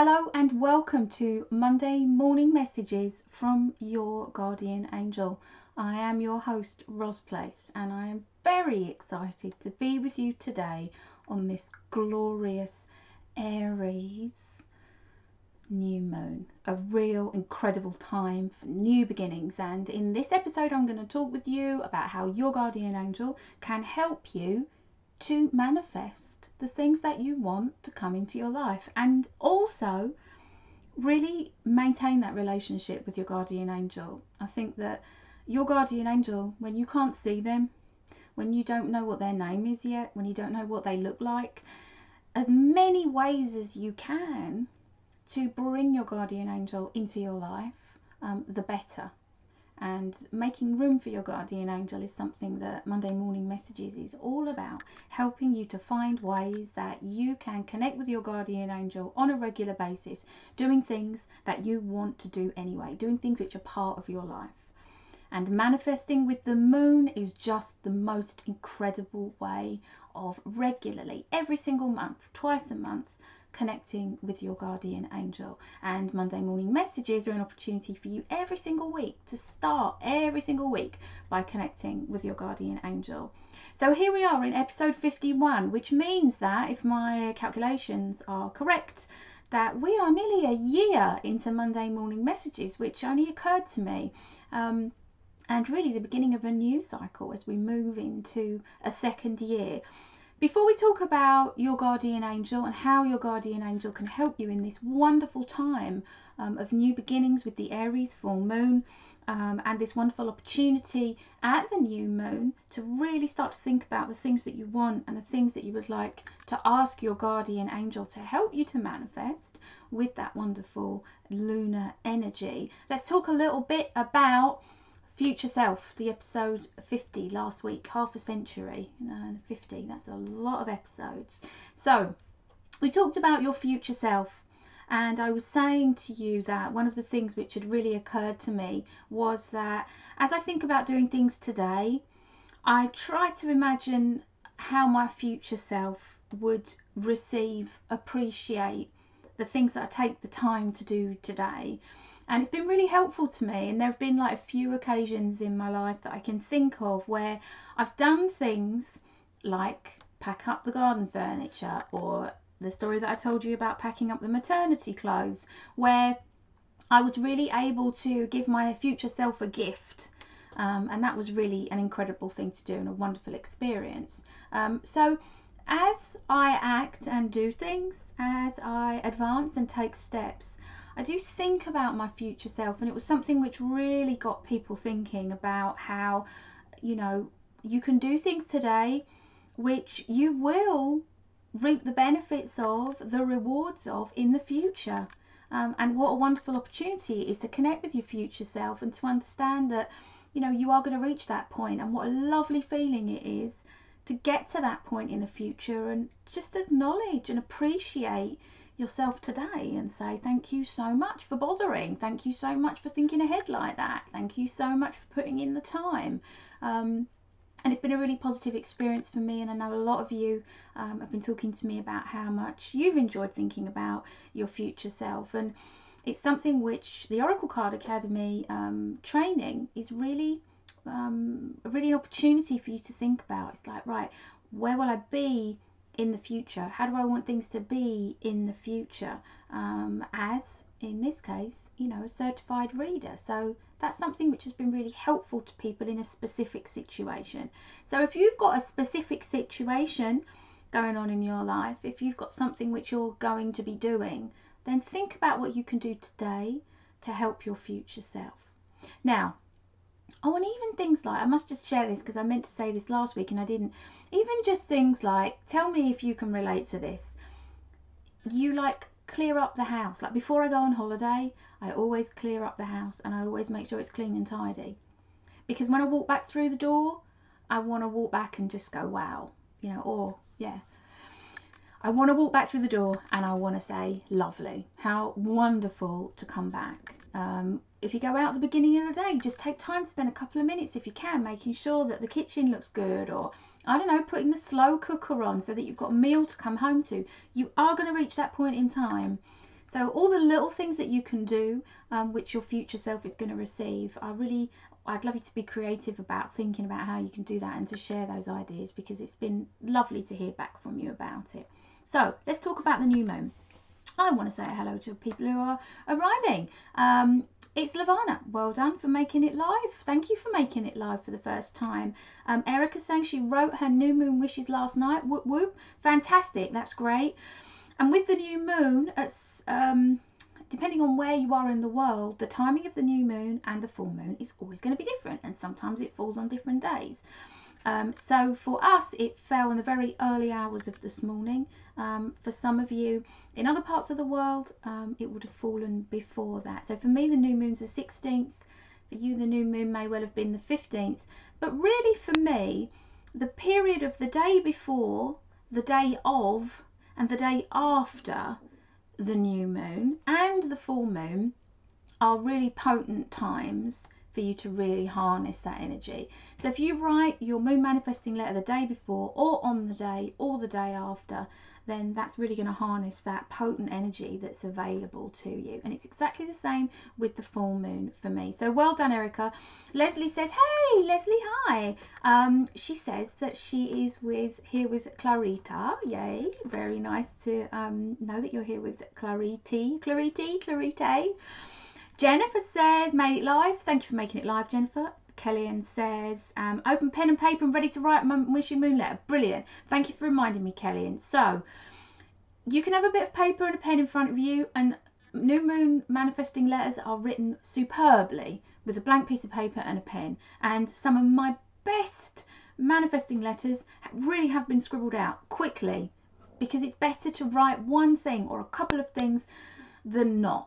Hello and welcome to Monday Morning Messages from your Guardian Angel. I am your host, Ros Place, and I am very excited to be with you today on this glorious Aries new moon. A real incredible time for new beginnings, and in this episode I'm going to talk with you about how your Guardian Angel can help you to manifest the things that you want to come into your life, and also really maintain that relationship with your guardian angel. I think that your guardian angel, when you can't see them, when you don't know what their name is yet, when you don't know what they look like, as many ways as you can to bring your guardian angel into your life, the better. And making room for your guardian angel is something that Monday Morning Messages is all about, helping you to find ways that you can connect with your guardian angel on a regular basis, doing things that you want to do anyway, doing things which are part of your life. And manifesting with the moon is just the most incredible way of regularly, every single month, twice a month, connecting with your guardian angel. And Monday Morning Messages are an opportunity for you every single week to start every single week by connecting with your guardian angel. So here we are in episode 51, which means that, if my calculations are correct, that we are nearly a year into Monday Morning Messages, which only occurred to me, and really the beginning of a new cycle as we move into a second year. Before we talk about your guardian angel and how your guardian angel can help you in this wonderful time of new beginnings with the Aries full moon, and this wonderful opportunity at the new moon to really start to think about the things that you want and the things that you would like to ask your guardian angel to help you to manifest with that wonderful lunar energy, let's talk a little bit about Future Self, the episode 50 last week, half a century, 50, that's a lot of episodes. So we talked about your future self, and I was saying to you that one of the things which had really occurred to me was that as I think about doing things today, I try to imagine how my future self would receive, appreciate the things that I take the time to do today. And it's been really helpful to me, and there have been like a few occasions in my life that I can think of where I've done things like pack up the garden furniture, or the story that I told you about packing up the maternity clothes, where I was really able to give my future self a gift, and that was really an incredible thing to do and a wonderful experience. So as I act and do things, as I advance and take steps, I do think about my future self, and it was something which really got people thinking about how, you can do things today which you will reap the benefits of, the rewards of in the future. And what a wonderful opportunity it is to connect with your future self and to understand that, you are going to reach that point, and what a lovely feeling it is to get to that point in the future and just acknowledge and appreciate yourself today and say thank you so much for bothering, thank you so much for thinking ahead like that, thank you so much for putting in the time. And it's been a really positive experience for me, and I know a lot of you have been talking to me about how much you've enjoyed thinking about your future self. And it's something which the Oracle Card Academy training is really an opportunity for you to think about. It's like, right, where will I be in the future? How do I want things to be in the future? As in this case, a certified reader. So that's something which has been really helpful to people in a specific situation. So if you've got a specific situation going on in your life, if you've got something which you're going to be doing, then think about what you can do today to help your future self. Now, and even things like, I must just share this because I meant to say this last week and I didn't, even just things like, tell me if you can relate to this. You clear up the house. Like before I go on holiday, I always clear up the house and I always make sure it's clean and tidy. Because when I walk back through the door, I want to walk back and just go, wow, I want to walk back through the door and I want to say, lovely, how wonderful to come back. If you go out at the beginning of the day, just take time to spend a couple of minutes if you can, making sure that the kitchen looks good, or putting the slow cooker on so that you've got a meal to come home to. You are going to reach that point in time. So all the little things that you can do, which your future self is going to receive, I'd love you to be creative about thinking about how you can do that and to share those ideas, because it's been lovely to hear back from you about it. So let's talk about the new moon. I want to say hello to people who are arriving. It's Lavana. Well done for making it live. Thank you for making it live for the first time. Erica saying she wrote her new moon wishes last night. Whoop whoop. Fantastic. That's great. And with the new moon, depending on where you are in the world, the timing of the new moon and the full moon is always going to be different, and sometimes it falls on different days. So for us, it fell in the very early hours of this morning. For some of you in other parts of the world, it would have fallen before that. So for me, the new moon's the 16th. For you, the new moon may well have been the 15th. But really, for me, the period of the day before, the day of, and the day after the new moon and the full moon are really potent times for you to really harness that energy. So if you write your moon manifesting letter the day before or on the day or the day after, then that's really going to harness that potent energy that's available to you. And it's exactly the same with the full moon for me. So well done, Erica. Leslie says, hey, Leslie, hi. She says that she is here with Clarita. Yay, very nice to know that you're here with Clarite. Jennifer says, made it live. Thank you for making it live, Jennifer. Kellyanne says, open pen and paper and ready to write my wishing moon letter. Brilliant. Thank you for reminding me, Kellyanne. So you can have a bit of paper and a pen in front of you, and new moon manifesting letters are written superbly with a blank piece of paper and a pen. And some of my best manifesting letters really have been scribbled out quickly, because it's better to write one thing or a couple of things than not.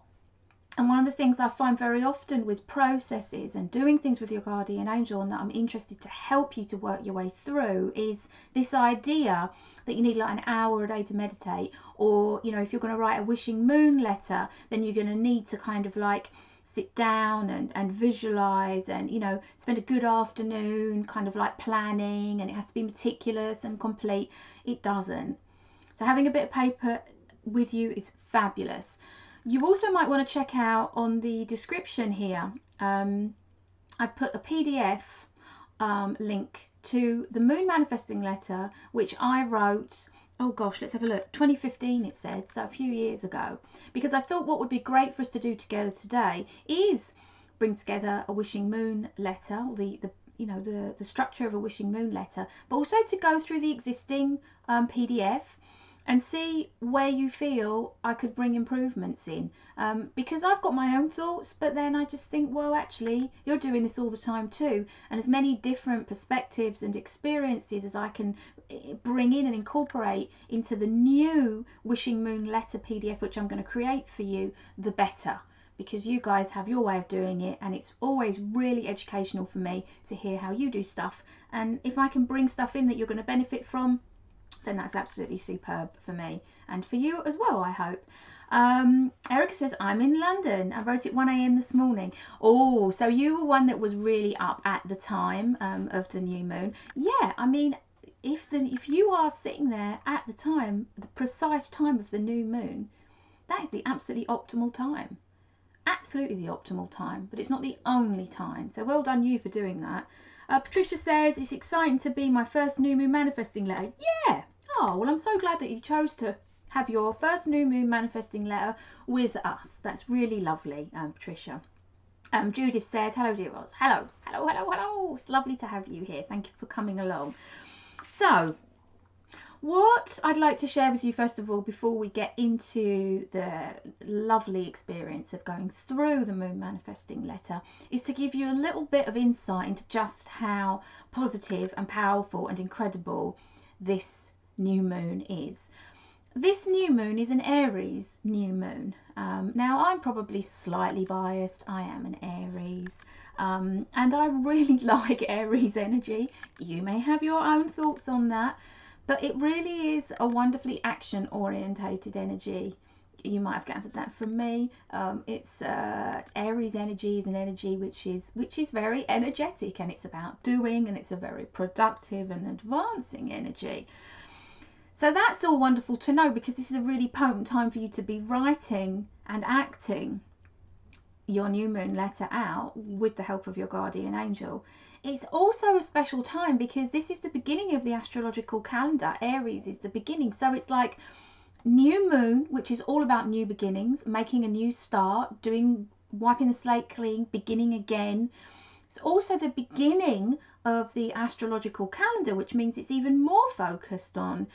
And one of the things I find very often with processes and doing things with your guardian angel, and that I'm interested to help you to work your way through, is this idea that you need like an hour a day to meditate, or, you know, if you're going to write a wishing moon letter, then you're going to need to kind of like sit down and visualize and, you know, spend a good afternoon kind of like planning, and it has to be meticulous and complete. It doesn't. So having a bit of paper with you is fabulous. You also might want to check out on the description here, I've put a PDF link to the moon manifesting letter, which I wrote, oh gosh, let's have a look, 2015 it says, so a few years ago, because I thought what would be great for us to do together today is bring together a wishing moon letter, the structure of a wishing moon letter, but also to go through the existing PDF and see where you feel I could bring improvements in, because I've got my own thoughts, but then I just think, well, actually you're doing this all the time too, and as many different perspectives and experiences as I can bring in and incorporate into the new wishing moon letter PDF, which I'm going to create for you, the better, because you guys have your way of doing it, and it's always really educational for me to hear how you do stuff, and if I can bring stuff in that you're going to benefit from, then that's absolutely superb for me, and for you as well, I hope. Erica says, I'm in London. I wrote it 1 a.m. this morning. Oh, so you were one that was really up at the time of the new moon. Yeah, I mean, if you are sitting there at the time, the precise time of the new moon, that is the absolutely optimal time. Absolutely the optimal time, but it's not the only time. So well done you for doing that. Patricia says, it's exciting to be my first new moon manifesting letter. Yeah. Oh, well, I'm so glad that you chose to have your first new moon manifesting letter with us. That's really lovely, Patricia. Judith says, hello, dear Roz. Hello. Hello, hello, hello. It's lovely to have you here. Thank you for coming along. So, what I'd like to share with you, first of all, before we get into the lovely experience of going through the moon manifesting letter, is to give you a little bit of insight into just how positive and powerful and incredible this new moon is. This new moon is an Aries new moon. Now, I'm probably slightly biased. I am an Aries. And I really like Aries energy. You may have your own thoughts on that. But it really is a wonderfully action-orientated energy. You might have gathered that from me. It's Aries energy is an energy which is very energetic, and it's about doing, and it's a very productive and advancing energy. So that's all wonderful to know, because this is a really potent time for you to be writing and acting your new moon letter out with the help of your guardian angel. It's also a special time because this is the beginning of the astrological calendar. Aries is the beginning. So it's like new moon, which is all about new beginnings, making a new start, wiping the slate clean, beginning again. It's also the beginning of the astrological calendar, which means it's even more focused on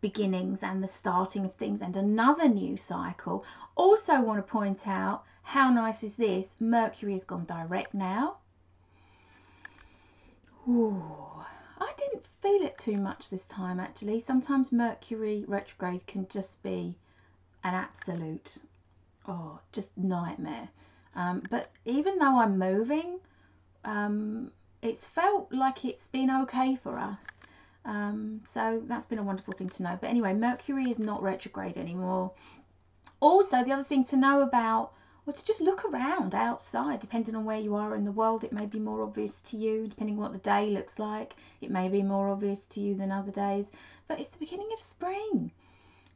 beginnings and the starting of things and another new cycle. Also want to point out, how nice is this? Mercury has gone direct now. Ooh, I didn't feel it too much this time, actually. Sometimes Mercury retrograde can just be an absolute, just nightmare. But even though I'm moving, it's felt like it's been okay for us. So that's been a wonderful thing to know. But anyway, Mercury is not retrograde anymore. Also, the other thing to know about, or to just look around outside, depending on where you are in the world, it may be more obvious to you, depending on what the day looks like. It may be more obvious to you than other days, but it's the beginning of spring.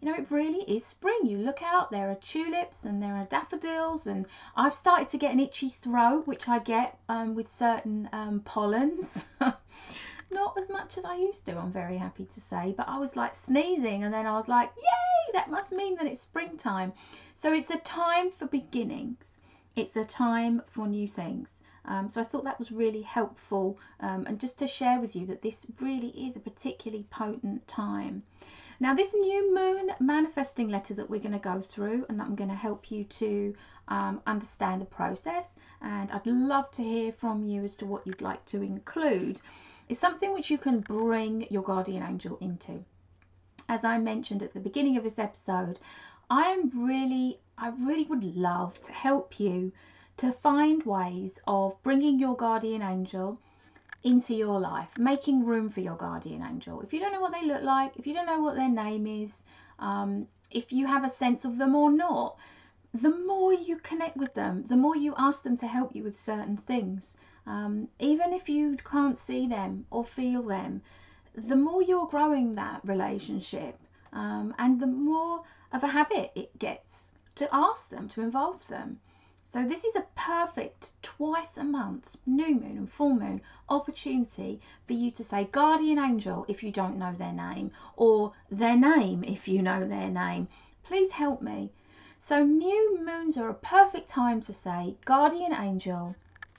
You know, it really is spring. You look out, there are tulips and there are daffodils, and I've started to get an itchy throat, which I get with certain pollens. Not as much as I used to, I'm very happy to say, but I was like sneezing, and then I was like, yay, that must mean that it's springtime. So it's a time for beginnings. It's a time for new things. So I thought that was really helpful, and just to share with you that this really is a particularly potent time. Now, this new moon manifesting letter that we're going to go through, and that I'm going to help you to understand the process, and I'd love to hear from you as to what you'd like to include, is something which you can bring your guardian angel into. As I mentioned at the beginning of this episode, I really would love to help you to find ways of bringing your guardian angel into your life, making room for your guardian angel. If you don't know what they look like, if you don't know what their name is, if you have a sense of them or not, the more you connect with them, the more you ask them to help you with certain things, even if you can't see them or feel them, the more you're growing that relationship, and the more of a habit it gets to ask them, to involve them. So this is a perfect twice a month, new moon and full moon, opportunity for you to say guardian angel if you don't know their name, or their name if you know their name. Please help me. So new moons are a perfect time to say guardian angel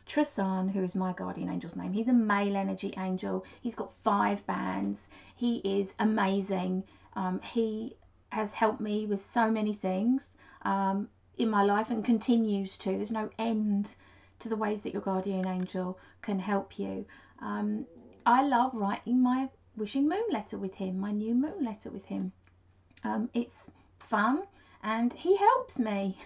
Trasan, who is my guardian angel's name. He's a male energy angel. He's got 5 bands. He is amazing. He has helped me with so many things in my life, and continues to. There's no end to the ways that your guardian angel can help you. I love writing my wishing moon letter with him, my new moon letter with him. It's fun, and he helps me.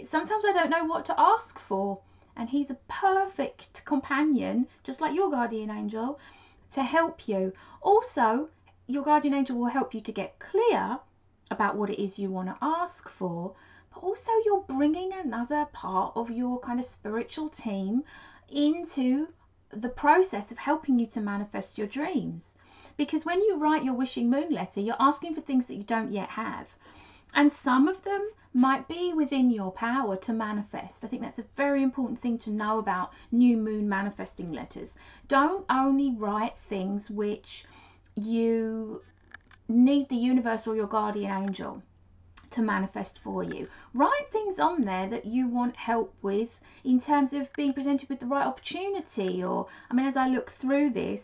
Sometimes I don't know what to ask for, and he's a perfect companion, just like your guardian angel, to help you. Also, your guardian angel will help you to get clear about what it is you want to ask for, but also you're bringing another part of your kind of spiritual team into the process of helping you to manifest your dreams. Because when you write your wishing moon letter, you're asking for things that you don't yet have, and some of them might be within your power to manifest. I think that's a very important thing to know about new moon manifesting letters. Don't only write things which you need the universe or your guardian angel to manifest for you. Write things on there that you want help with in terms of being presented with the right opportunity. Or, I mean, as I look through this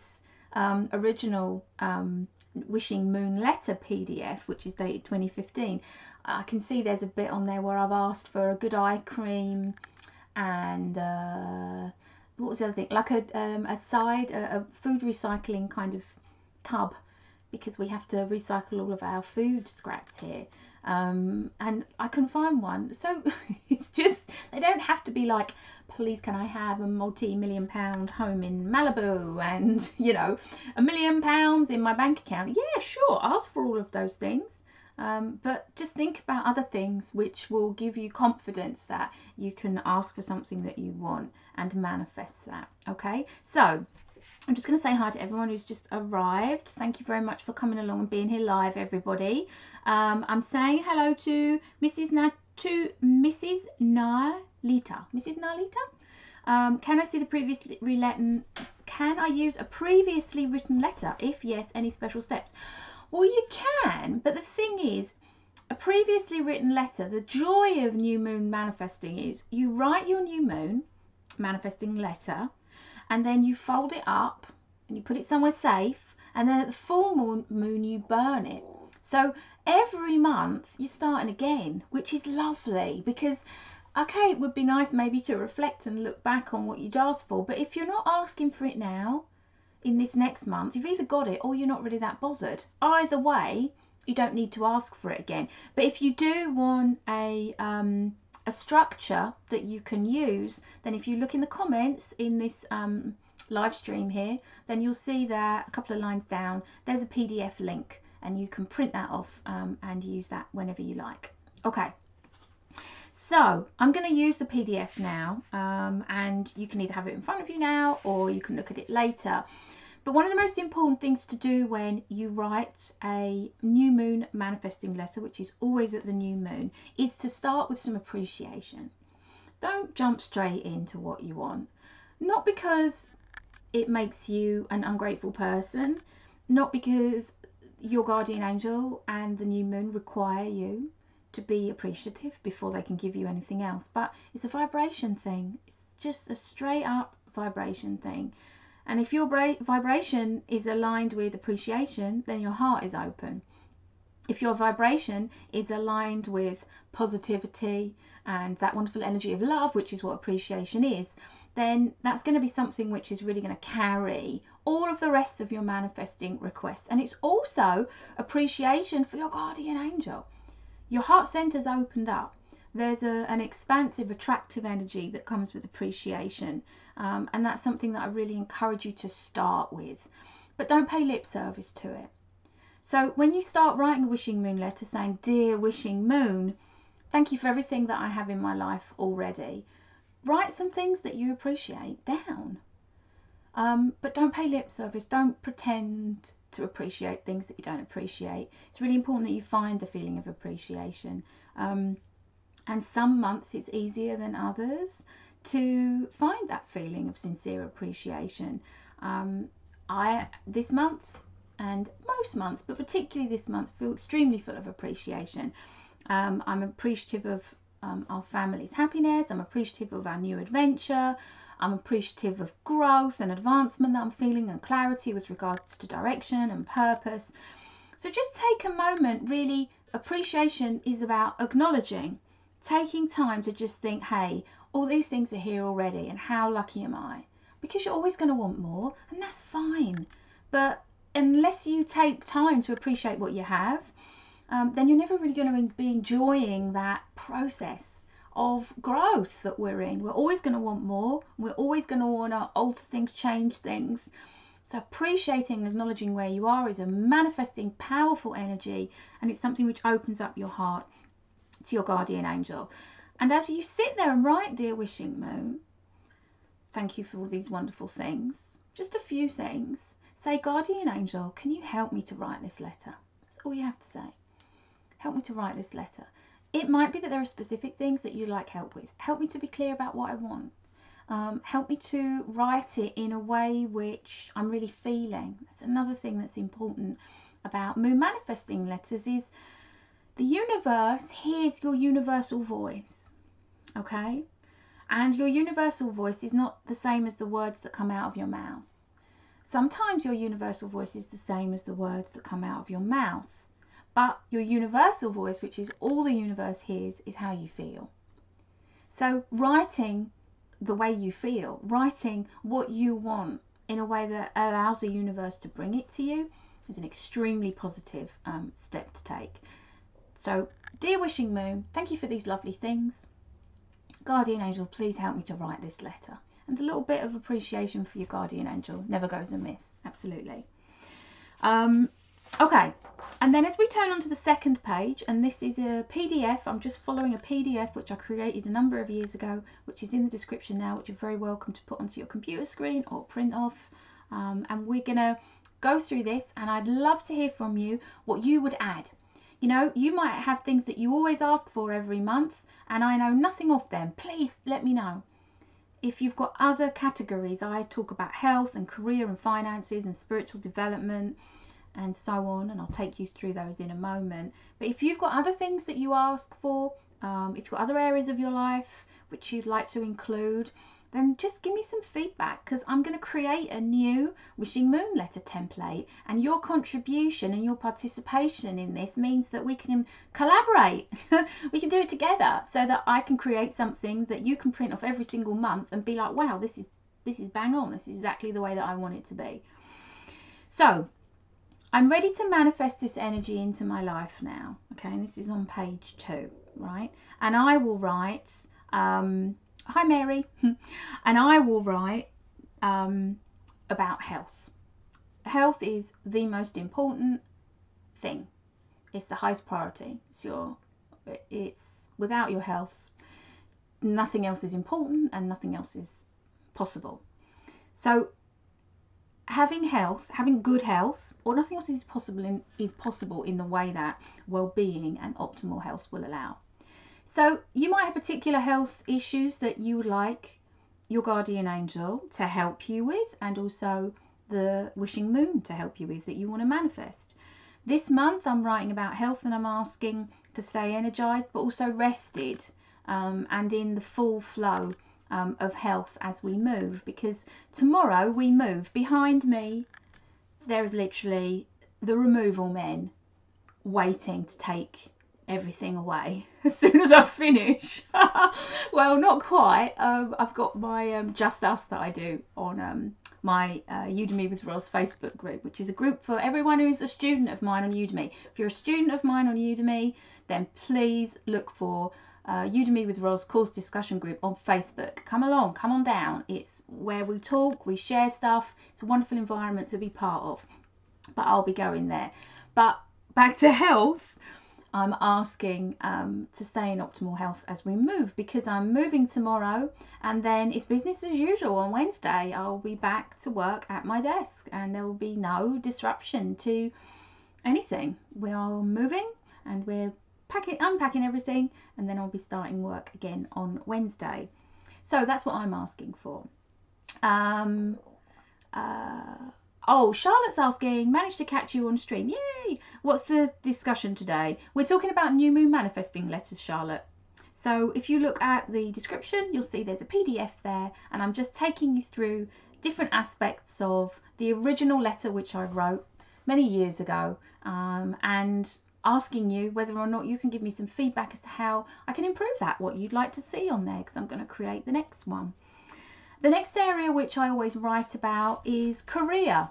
original wishing moon letter PDF, which is dated 2015, I can see there's a bit on there where I've asked for a good eye cream, and what was the other thing, like a food recycling kind of tub, because we have to recycle all of our food scraps here, and I couldn't find one. So it's just, they don't have to be like, please can I have a multi-million-pound home in Malibu and, you know, £1 million in my bank account. Yeah, sure, ask for all of those things, but just think about other things which will give you confidence that you can ask for something that you want and manifest that. Okay, so I'm just going to say hi to everyone who's just arrived. Thank you very much for coming along and being here live, everybody. I'm saying hello to Mrs. Nalita. Mrs. Nalita? Can I see the previously written? Can I use a previously written letter? If yes, any special steps? Well, you can, but the thing is, a previously written letter, the joy of new moon manifesting is you write your new moon manifesting letter, and then you fold it up and you put it somewhere safe, and then at the full moon you burn it. So every month you're starting again, which is lovely, because okay, it would be nice maybe to reflect and look back on what you'd asked for, but if you're not asking for it now in this next month, you've either got it or you're not really that bothered. Either way, you don't need to ask for it again. But if you do want a structure that you can use, then if you look in the comments in this live stream here, then you'll see that a couple of lines down there's a PDF link, and you can print that off and use that whenever you like. Okay, so I'm going to use the PDF now, and you can either have it in front of you now or you can look at it later. But one of the most important things to do when you write a new moon manifesting letter, which is always at the new moon, is to start with some appreciation. Don't jump straight into what you want. Not because it makes you an ungrateful person, not because your guardian angel and the new moon require you to be appreciative before they can give you anything else, but it's a vibration thing. It's just a straight up vibration thing. And if your vibration is aligned with appreciation, then your heart is open. If your vibration is aligned with positivity and that wonderful energy of love, which is what appreciation is, then that's going to be something which is really going to carry all of the rest of your manifesting requests. And it's also appreciation for your guardian angel. Your heart center's opened up. There's an expansive, attractive energy that comes with appreciation, and that's something that I really encourage you to start with. But don't pay lip service to it. So when you start writing a wishing moon letter saying, "Dear wishing moon, thank you for everything that I have in my life already," write some things that you appreciate down. But don't pay lip service. Don't pretend to appreciate things that you don't appreciate. It's really important that you find the feeling of appreciation. And some months it's easier than others to find that feeling of sincere appreciation. This month, and most months, but particularly this month, feel extremely full of appreciation. I'm appreciative of our family's happiness. I'm appreciative of our new adventure. I'm appreciative of growth and advancement that I'm feeling, and clarity with regards to direction and purpose. So just take a moment. Really, appreciation is about acknowledging, taking time to just think, hey, all these things are here already, and how lucky am I? Because you're always going to want more, and that's fine. But unless you take time to appreciate what you have, then you're never really going to be enjoying that process of growth that we're in. We're always going to want more. We're always going to want to alter things, change things. So appreciating and acknowledging where you are is a manifesting, powerful energy, and it's something which opens up your heart to your guardian angel. And as you sit there and write, "Dear wishing moon, thank you for all these wonderful things," just a few things. Say, "Guardian angel, can you help me to write this letter?" That's all you have to say. Help me to write this letter. It might be that there are specific things that you like help with. Help me to be clear about what I want. Help me to write it in a way which I'm really feeling. That's another thing that's important about moon manifesting letters, is the universe hears your universal voice, okay? And your universal voice is not the same as the words that come out of your mouth. Sometimes your universal voice is the same as the words that come out of your mouth. But your universal voice, which is all the universe hears, is how you feel. So writing the way you feel, writing what you want in a way that allows the universe to bring it to you, is an extremely positive step to take. So, dear wishing moon, thank you for these lovely things. Guardian angel, please help me to write this letter. And a little bit of appreciation for your guardian angel never goes amiss. Absolutely. Okay, and then as we turn onto the second page, and this is a PDF, I'm just following a PDF which I created a number of years ago, which is in the description now, which you're very welcome to put onto your computer screen or print off. and we're going to go through this, and I'd love to hear from you what you would add. You know, you might have things that you always ask for every month and I know nothing of them. Please let me know. If you've got other categories, I talk about health and career and finances and spiritual development and so on, and I'll take you through those in a moment. But if you've got other things that you ask for, if you've got other areas of your life which you'd like to include, then just give me some feedback, because I'm going to create a new Wishing Moon letter template, and your contribution and your participation in this means that we can collaborate. We can do it together, so that I can create something that you can print off every single month and be like, wow, this is bang on, this is exactly the way that I want it to be. So I'm ready to manifest this energy into my life now. Okay, and this is on page 2, right? And I will write hi Mary, and I will write about health. Health is the most important thing. It's the highest priority. It's without your health, nothing else is important and nothing else is possible. So having health, having good health, or nothing else is possible in the way that well-being and optimal health will allow. So you might have particular health issues that you would like your guardian angel to help you with, and also the Wishing Moon to help you with, that you want to manifest. This month I'm writing about health, and I'm asking to stay energized but also rested, and in the full flow of health as we move, because tomorrow we move. Behind me there is literally the removal men waiting to take everything away as soon as I finish. Well, not quite. I've got my Just Us that I do on my Udemy with Ros Facebook group, which is a group for everyone who's a student of mine on Udemy. If you're a student of mine on Udemy, then please look for Udemy with Ros course discussion group on Facebook. Come along, come on down. It's where we talk, we share stuff. It's a wonderful environment to be part of. But I'll be going there. But back to health. I'm asking to stay in optimal health as we move, because I'm moving tomorrow, and then it's business as usual. On Wednesday I'll be back to work at my desk, and there will be no disruption to anything. We are moving and we're unpacking everything, and then I'll be starting work again on Wednesday. So that's what I'm asking for. Oh, Charlotte's asking, managed to catch you on stream. Yay! What's the discussion today? We're talking about new moon manifesting letters, Charlotte. So if you look at the description, you'll see there's a PDF there, and I'm just taking you through different aspects of the original letter which I wrote many years ago, and asking you whether or not you can give me some feedback as to how I can improve that, what you'd like to see on there, because I'm going to create the next one. The next area which I always write about is career.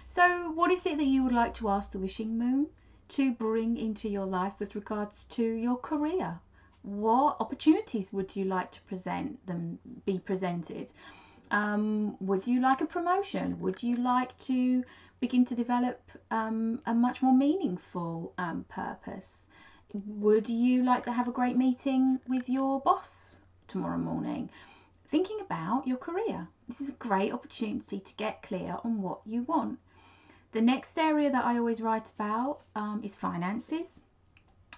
So what is it that you would like to ask the Wishing Moon to bring into your life with regards to your career? What opportunities would you like to be presented? Would you like a promotion? Would you like to begin to develop a much more meaningful purpose? Would you like to have a great meeting with your boss tomorrow morning? Thinking about your career. This is a great opportunity to get clear on what you want. The next area that I always write about is finances.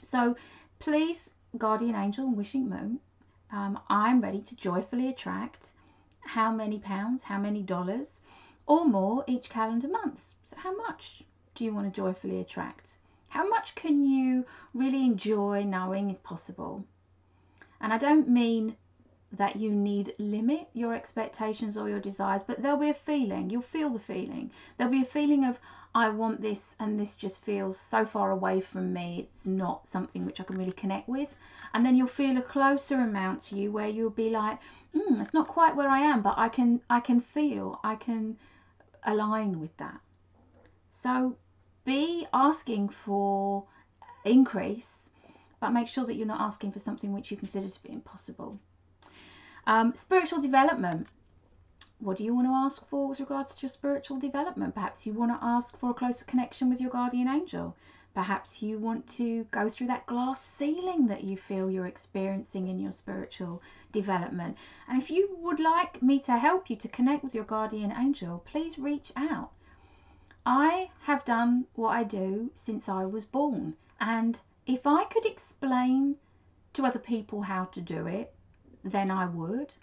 So please, Guardian Angel and Wishing Moon, I'm ready to joyfully attract how many pounds, how many dollars or more each calendar month. So how much do you want to joyfully attract? How much can you really enjoy knowing is possible? And I don't mean that you need limit your expectations or your desires, but there'll be a feeling. You'll feel the feeling. There'll be a feeling of, I want this, and this just feels so far away from me. It's not something which I can really connect with. And then you'll feel a closer amount to you where you'll be like, it's not quite where I am, but I can feel, I can align with that. So be asking for increase, but make sure that you're not asking for something which you consider to be impossible. Spiritual development. What do you want to ask for with regards to your spiritual development? Perhaps you want to ask for a closer connection with your guardian angel. Perhaps you want to go through that glass ceiling that you feel you're experiencing in your spiritual development. And if you would like me to help you to connect with your guardian angel, please reach out. I have done what I do since I was born, and if I could explain to other people how to do it, then I would.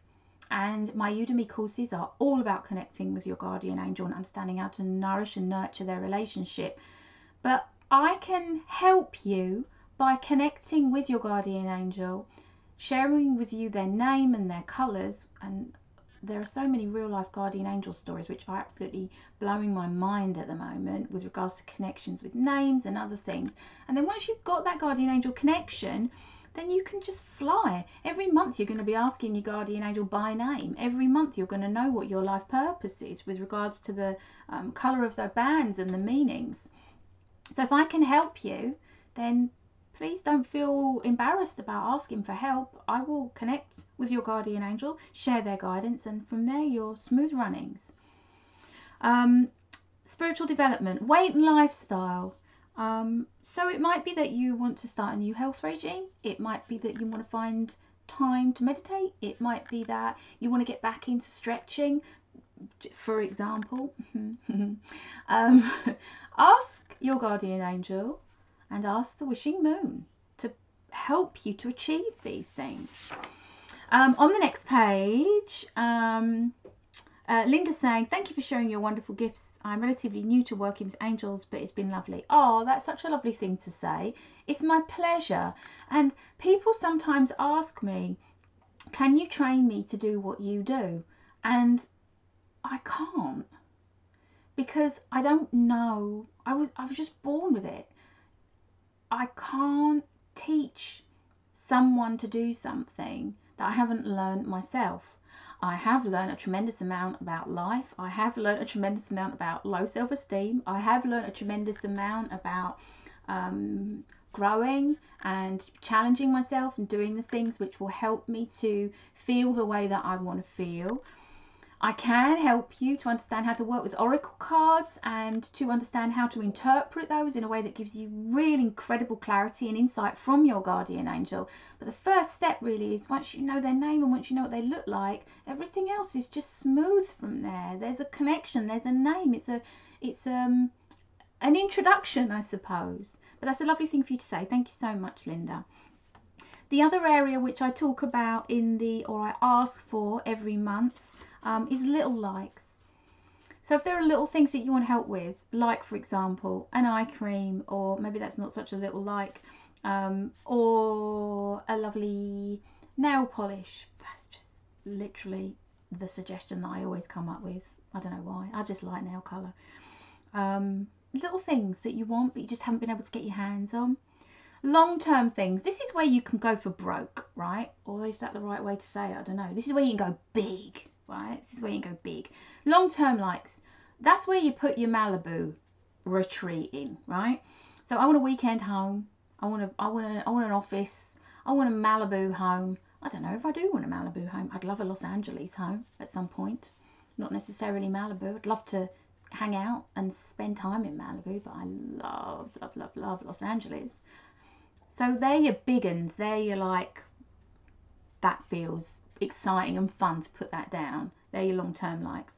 And my Udemy courses are all about connecting with your guardian angel and understanding how to nourish and nurture their relationship. But I can help you by connecting with your guardian angel, sharing with you their name and their colours. And there are so many real life guardian angel stories which are absolutely blowing my mind at the moment with regards to connections with names and other things. And then once you've got that guardian angel connection, then you can just fly. Every month you're going to be asking your guardian angel by name. Every month you're going to know what your life purpose is with regards to the colour of the bands and the meanings. So if I can help you, then please don't feel embarrassed about asking for help. I will connect with your guardian angel, share their guidance, and from there you're smooth runnings. Spiritual development, weight and lifestyle. So it might be that you want to start a new health regime. It might be that you want to find time to meditate. It might be that you want to get back into stretching, for example. Ask your guardian angel and ask the wishing moon to help you to achieve these things. On the next page, Linda saying, thank you for sharing your wonderful gifts. I'm relatively new to working with angels, but it's been lovely. Oh, that's such a lovely thing to say. It's my pleasure. And people sometimes ask me, can you train me to do what you do? And I can't, because I don't know. I was just born with it. I can't teach someone to do something that I haven't learned myself. I have learned a tremendous amount about life. I have learned a tremendous amount about low self-esteem. I have learned a tremendous amount about growing and challenging myself and doing the things which will help me to feel the way that I want to feel. I can help you to understand how to work with oracle cards and to understand how to interpret those in a way that gives you really incredible clarity and insight from your guardian angel. But the first step really is, once you know their name and once you know what they look like, everything else is just smooth from there. There's a connection, there's a name, it's an introduction, I suppose. But that's a lovely thing for you to say. Thank you so much, Linda. The other area which I talk about I ask for every month is little likes. So if there are little things that you want help with, like for example an eye cream, or maybe that's not such a little like, or a lovely nail polish, that's just literally the suggestion that I always come up with. I don't know why, I just like nail colour. Little things that you want but you just haven't been able to get your hands on. Long-term things, this is where you can go for broke, right? Or is that the right way to say it? I don't know. This is where you can go big, right? This is where you can go big. Long-term likes, that's where you put your Malibu retreat in, right? So I want a weekend home. I want an office. I want a Malibu home. I don't know if I do want a Malibu home. I'd love a Los Angeles home at some point. Not necessarily Malibu. I'd love to hang out and spend time in Malibu, but I love, love, love, love Los Angeles. So they're your big uns. They're your like, that feels exciting and fun to put that down. They're your long-term likes.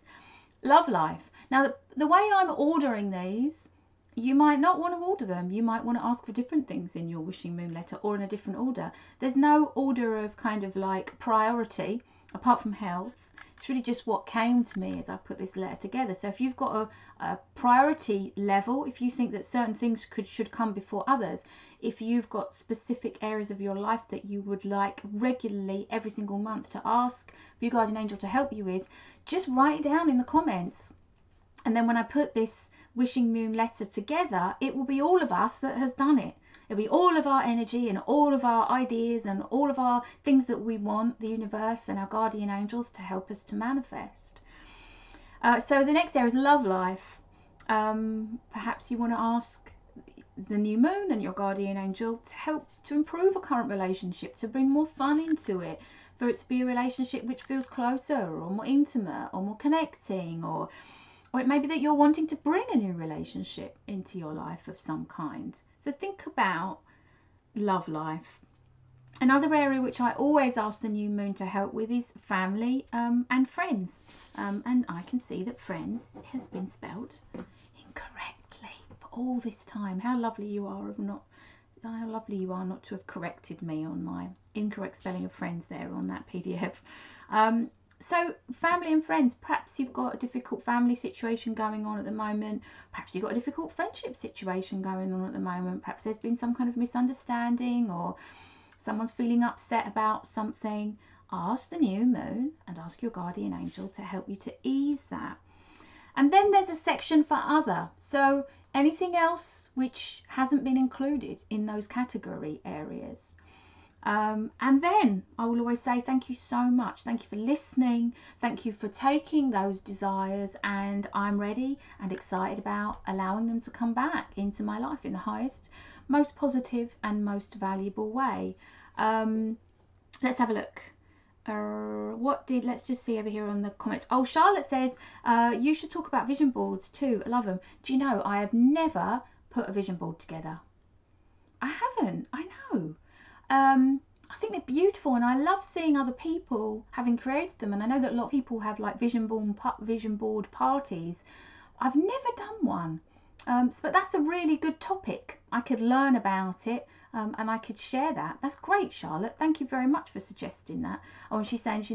Love life. Now the way I'm ordering these, you might not want to order them. You might want to ask for different things in your wishing moon letter or in a different order. There's no order of kind of like priority apart from health. It's really just what came to me as I put this letter together. So if you've got a priority level, if you think that certain things should come before others, if you've got specific areas of your life that you would like regularly every single month to ask your guardian angel to help you with, just write it down in the comments. And then when I put this wishing moon letter together, it will be all of us that has done it. It'll be all of our energy and all of our ideas and all of our things that we want the universe and our guardian angels to help us to manifest. So the next area is love life. Perhaps you want to ask the new moon and your guardian angel to help to improve a current relationship, to bring more fun into it, for it to be a relationship which feels closer or more intimate or more connecting, or Or it may be that you're wanting to bring a new relationship into your life of some kind. So think about love life. Another area which I always ask the new moon to help with is family and friends. And I can see that friends has been spelt incorrectly for all this time. How lovely you are not to have corrected me on my incorrect spelling of friends there on that PDF. So family and friends, perhaps you've got a difficult family situation going on at the moment, perhaps you've got a difficult friendship situation going on at the moment, perhaps there's been some kind of misunderstanding or someone's feeling upset about something. Ask the new moon and ask your guardian angel to help you to ease that. And then there's a section for other, so anything else which hasn't been included in those category areas. And then I will always say thank you so much. Thank you for listening. Thank you for taking those desires, and I'm ready and excited about allowing them to come back into my life in the highest, most positive and most valuable way. Let's have a look. Let's just see over here on the comments. Oh, Charlotte says you should talk about vision boards too. I love them. Do you know, I have never put a vision board together. I haven't. I know. I think they're beautiful, and I love seeing other people having created them. And I know that a lot of people have like vision board parties. I've never done one, but that's a really good topic. I could learn about it, and I could share that. That's great, Charlotte. Thank you very much for suggesting that. Oh, and she's saying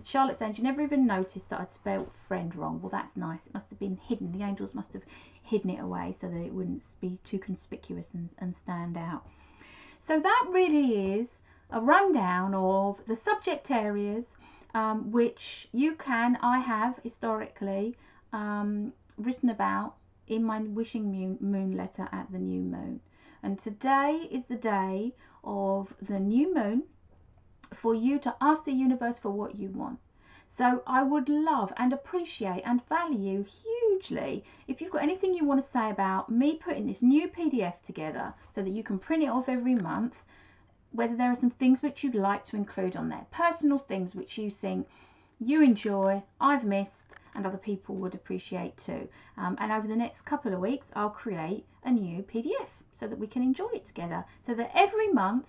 Charlotte's saying she never even noticed that I'd spelled friend wrong. Well, that's nice. It must have been hidden. The angels must have hidden it away so that it wouldn't be too conspicuous and stand out. So that really is a rundown of the subject areas which I have historically written about in my wishing moon letter at the new moon. And today is the day of the new moon for you to ask the universe for what you want. So I would love and appreciate and value hugely if you've got anything you want to say about me putting this new PDF together so that you can print it off every month, whether there are some things which you'd like to include on there, personal things which you think you enjoy, I've missed, and other people would appreciate too. And over the next couple of weeks, I'll create a new PDF so that we can enjoy it together, so that every month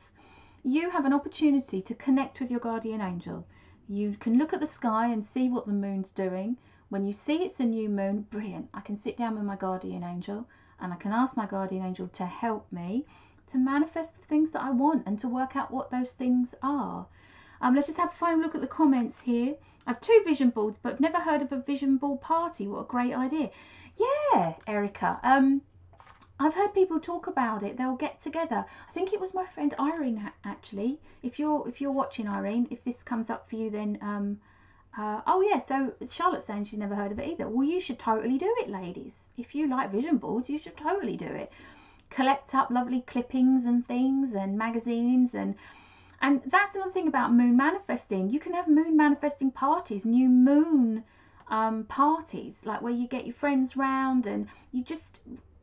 you have an opportunity to connect with your guardian angel. You can look at the sky and see what the moon's doing. When you see it's a new moon, brilliant. I can sit down with my guardian angel and I can ask my guardian angel to help me to manifest the things that I want and to work out what those things are. Let's just have a final look at the comments here. I have 2 vision boards, but I've never heard of a vision board party. What a great idea. Yeah, Erica. I've heard people talk about it. They'll get together. I think it was my friend Irene, actually. If you're watching, Irene, if this comes up for you, then oh yeah, so Charlotte's saying she's never heard of it either. Well, you should totally do it, ladies. If you like vision boards, you should totally do it. Collect up lovely clippings and things and magazines, and that's another thing about moon manifesting. You can have moon manifesting parties, new moon parties, like where you get your friends round and you just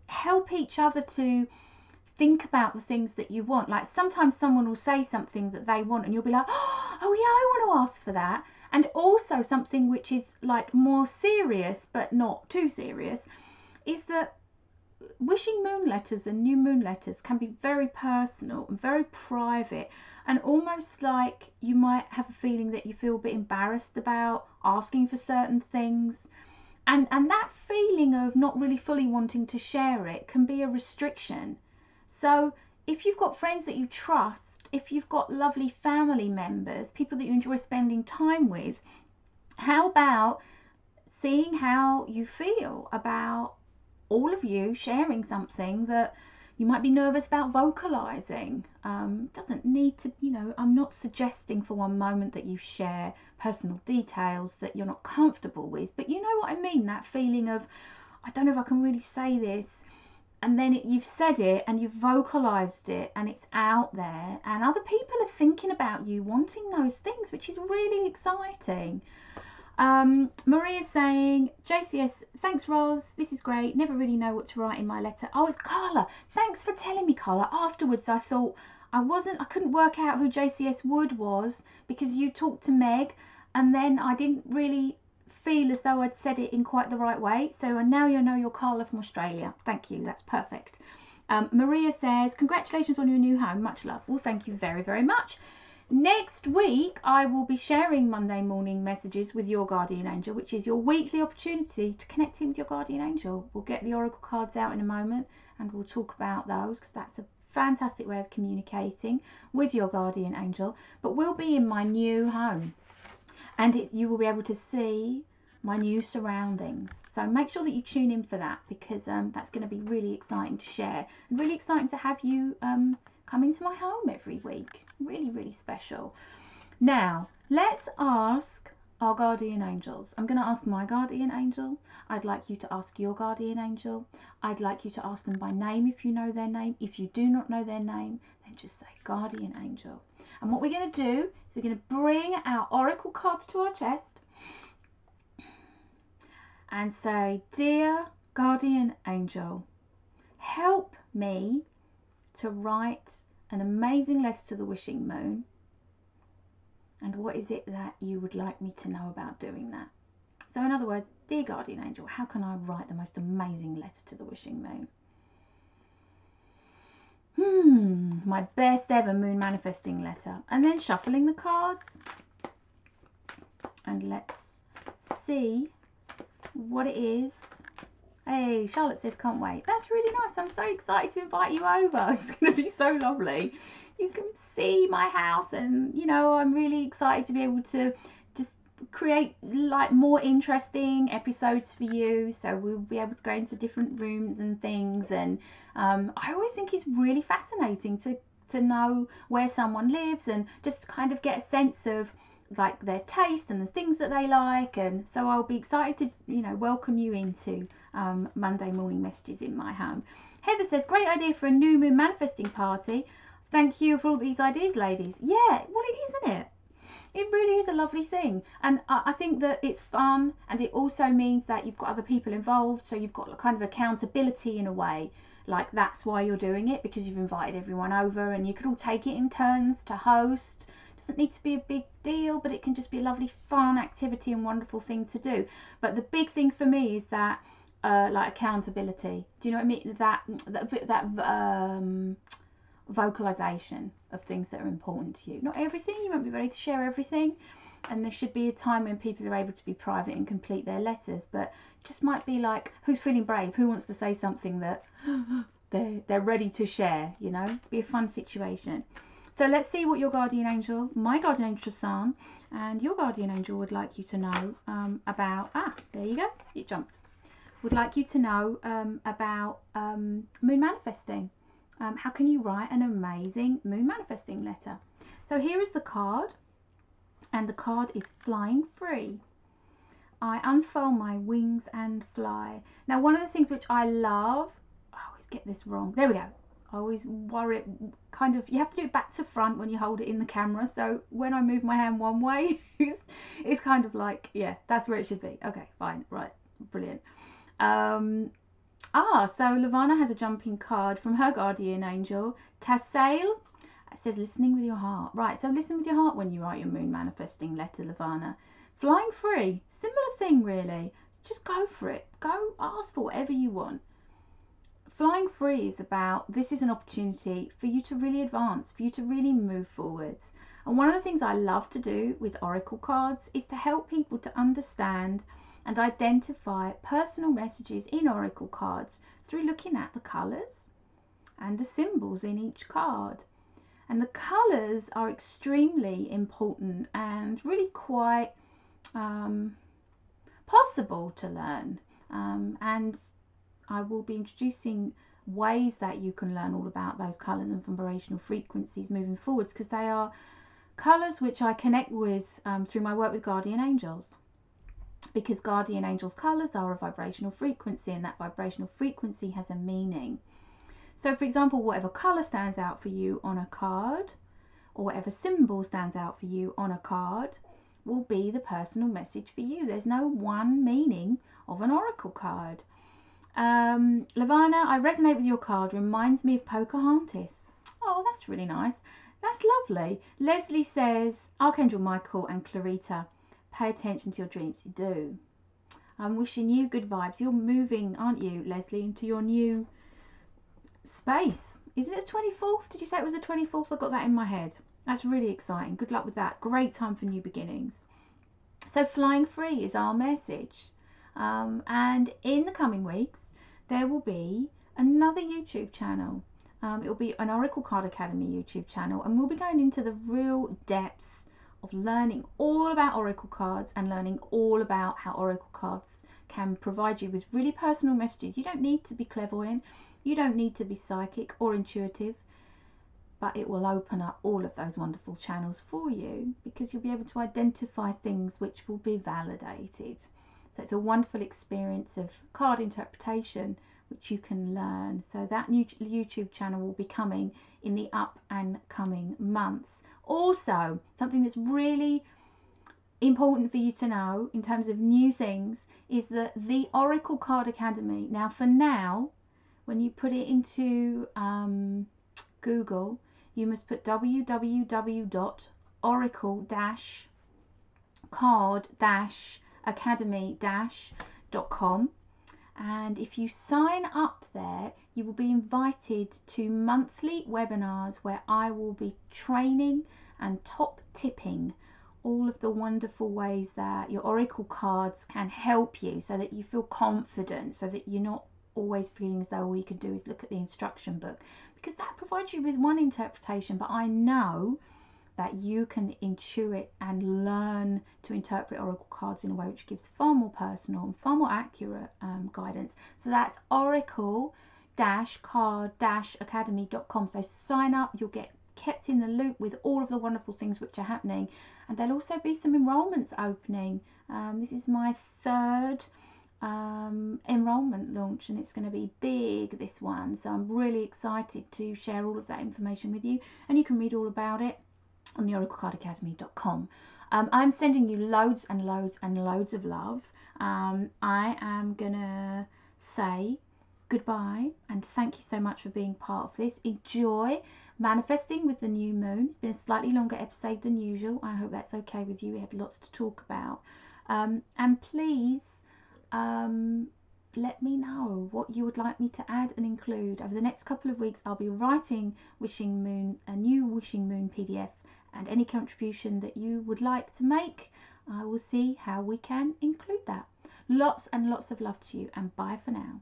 help each other to think about the things that you want. Like sometimes someone will say something that they want and you'll be like, oh yeah, I want to ask for that. And also something which is like more serious but not too serious is that wishing moon letters and new moon letters can be very personal and very private, and almost like you might have a feeling that you feel a bit embarrassed about asking for certain things, and that feeling of not really fully wanting to share it can be a restriction. So if you've got friends that you trust, if you've got lovely family members, people that you enjoy spending time with, how about seeing how you feel about all of you sharing something that you might be nervous about vocalizing. Doesn't need to, I'm not suggesting for one moment that you share personal details that you're not comfortable with, but you know what I mean, that feeling of, I don't know if I can really say this, and then you've said it and you've vocalized it and it's out there and other people are thinking about you wanting those things, which is really exciting. Maria's saying, JCS, thanks Ros, this is great, never really know what to write in my letter. Oh, it's Carla. Thanks for telling me, Carla. Afterwards I thought I couldn't work out who JCS Wood was because you talked to Meg, and then I didn't really feel as though I'd said it in quite the right way. So now you know you're Carla from Australia. Thank you, that's perfect. Maria says, congratulations on your new home, much love. Well, thank you very, very much. Next week, I will be sharing Monday morning messages with your guardian angel, which is your weekly opportunity to connect in with your guardian angel. We'll get the oracle cards out in a moment and we'll talk about those, because that's a fantastic way of communicating with your guardian angel. But we'll be in my new home, and you will be able to see my new surroundings. So make sure that you tune in for that, because that's going to be really exciting to share, and really exciting to have you come into my home every week. Really, really special. Now, let's ask our guardian angels. I'm going to ask my guardian angel. I'd like you to ask your guardian angel. I'd like you to ask them by name if you know their name. If you do not know their name, then just say guardian angel. And what we're going to do is we're going to bring our oracle cards to our chest and say, dear guardian angel, help me to write an amazing letter to the wishing moon. And what is it that you would like me to know about doing that? So in other words, dear guardian angel, how can I write the most amazing letter to the wishing moon? My best ever moon manifesting letter. And then shuffling the cards. And let's see what it is. Hey, Charlotte says, can't wait. That's really nice. I'm so excited to invite you over. It's going to be so lovely. You can see my house, and you know, I'm really excited to be able to just create like more interesting episodes for you. So we'll be able to go into different rooms and things, and I always think it's really fascinating to know where someone lives and just kind of get a sense of like their taste and the things that they like. And so I'll be excited to, you know, welcome you into Monday morning messages in my home. Heather says, great idea for a new moon manifesting party. Thank you for all these ideas, ladies. Yeah, well, it is, isn't it? It really is a lovely thing, and I think that it's fun, and it also means that you've got other people involved, so you've got kind of accountability in a way. Like, that's why you're doing it, because you've invited everyone over, and you could all take it in turns to host. It doesn't need to be a big deal, but it can just be a lovely fun activity and wonderful thing to do. But the big thing for me is that like accountability. Do you know what I mean? That vocalization of things that are important to you. Not everything, you won't be ready to share everything, and there should be a time when people are able to be private and complete their letters, but just might be like, who's feeling brave, who wants to say something that they're ready to share, you know? Be a fun situation. So let's see what your guardian angel, my guardian angel San, and your guardian angel would like you to know about, there you go, it jumped, would like you to know about moon manifesting. How can you write an amazing moon manifesting letter? So here is the card, and the card is flying free. I unfurl my wings and fly. Now, one of the things which I love, I always get this wrong. There we go. I always worry, kind of, you have to do it back to front when you hold it in the camera. So when I move my hand one way, it's kind of like, yeah, that's where it should be. Okay, fine, right, brilliant. So Lavana has a jumping card from her guardian angel, Tassail. It says listening with your heart. Right, so listen with your heart when you write your moon manifesting letter, Lavana. Flying free, similar thing really. Just go for it. Go ask for whatever you want. Flying free is about, this is an opportunity for you to really advance, for you to really move forwards. And one of the things I love to do with oracle cards is to help people to understand and identify personal messages in oracle cards through looking at the colours and the symbols in each card. And the colours are extremely important and really quite possible to learn. And I will be introducing ways that you can learn all about those colours and vibrational frequencies moving forwards, because they are colours which I connect with through my work with guardian angels. Because guardian angels' colours are a vibrational frequency, and that vibrational frequency has a meaning. So for example, whatever colour stands out for you on a card, or whatever symbol stands out for you on a card, will be the personal message for you. There's no one meaning of an oracle card. Lavana, I resonate with your card, reminds me of Pocahontas. Oh, that's really nice. That's lovely. Leslie says, Archangel Michael and Clarita, pay attention to your dreams. You do. I'm wishing you good vibes. You're moving, aren't you, Leslie, into your new space. Is it the 24th? Did you say it was the 24th? I got that in my head. That's really exciting. Good luck with that. Great time for new beginnings. So flying free is our message. And in the coming weeks, there will be another YouTube channel. It will be an Oracle Card Academy YouTube channel, and we'll be going into the real depth of learning all about Oracle cards and learning all about how Oracle cards can provide you with really personal messages. You don't need to be clairvoyant, you don't need to be psychic or intuitive, but it will open up all of those wonderful channels for you, because you'll be able to identify things which will be validated. So it's a wonderful experience of card interpretation which you can learn. So that new YouTube channel will be coming in the up and coming months. Also, something that's really important for you to know in terms of new things is that the Oracle Card Academy, now for now, when you put it into Google, you must put www.oracle-card-academy-.com, and if you sign up there, you will be invited to monthly webinars where I will be training and top tipping all of the wonderful ways that your Oracle cards can help you, so that you feel confident, so that you're not always feeling as though all you can do is look at the instruction book, because that provides you with one interpretation, but I know that you can intuit and learn to interpret Oracle cards in a way which gives far more personal and far more accurate guidance. So that's oracle-card-academy.com. So sign up, you'll get kept in the loop with all of the wonderful things which are happening, and there'll also be some enrollments opening. This is my third enrollment launch, and it's going to be big, this one, so I'm really excited to share all of that information with you, and you can read all about it on the oraclecardacademy.com. I'm sending you loads and loads and loads of love. I am gonna say goodbye and thank you so much for being part of this. Enjoy manifesting with the new moon. It's been a slightly longer episode than usual. I hope that's okay with you. We had lots to talk about, and please let me know what you would like me to add and include. Over the next couple of weeks, I'll be writing Wishing Moon, a new Wishing Moon PDF, and any contribution that you would like to make, I will see how we can include that. Lots and lots of love to you, and bye for now.